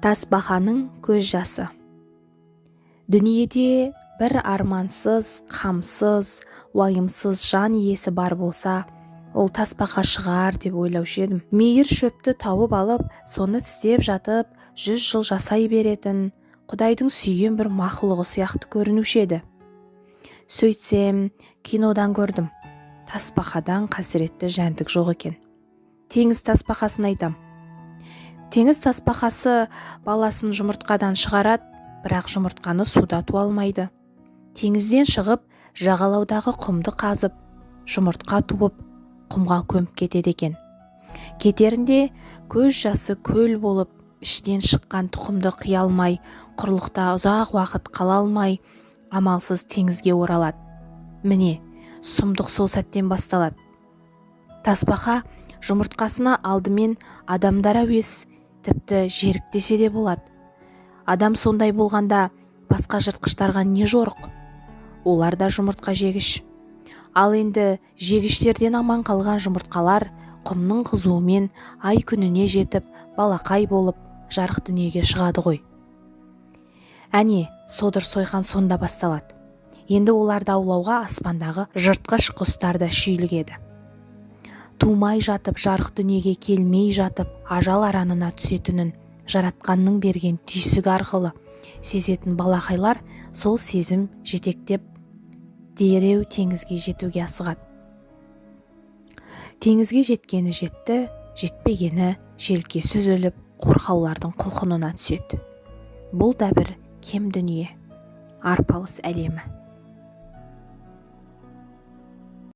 Тасбақаның көз жасы. Дүниеде бір армансыз, қамсыз, уайымсыз жан иесі бар болса, ол тасбақа шығар деп ойлаушы едім. Мейір шөпті тауып алып, соны тістеп жатып, 100 жыл жасай беретін Құдайдың сүйген бір мақұлығы сияқты көрінуші еді. Сөйтсем, кинодан көрдім. Тасбақадан қасіретті жәндік жоқ екен. Теңіз тасбақасын айтам. Теңіз тасбақасы баласын жұмыртқадан шығарады, бірақ жұмыртқаны суда туа алмайды. Теңізден шығып, жағалаудағы құмды қазып, жұмыртқа туып, құмға көміп кетеді екен. Кетерінде көз жасы көл болып, іштен шыққан тұқымды қия алмай, құрлықта ұзақ уақыт қала алмай, амалсыз теңізге оралады. Міне, сұмдық сол сәттен басталады. Тасбақа жұмыртқасына алдымен адамдар әуес, тіпті жерік десе де болады. Адам сондай болғанда басқа жыртқыштарға не жорық? Олар да жұмыртқа жегіш. Ал енді жегіштерден аман қалған жұмыртқалар құмның қызуымен ай күніне жетіп, балақай болып, жарық дүниеге шығады ғой. Әне, содыр сойқан сонда басталады. Енді оларды аулауға аспандағы жыртқыш құстар да шүйлігеді. Тумай жатып, жарық дүниеге келмей жатып, ажал аранына түсетінін жаратқанның берген түйсік арқылы сезетін балақайлар сол сезім жетектеп дереу теңізге жетуге асығады. Теңізге жеткені жетті, жетпегені желге сүзіліп, қорқаулардың құлқынына түседі. Бұл да бір кем дүние, арпалыс әлемі.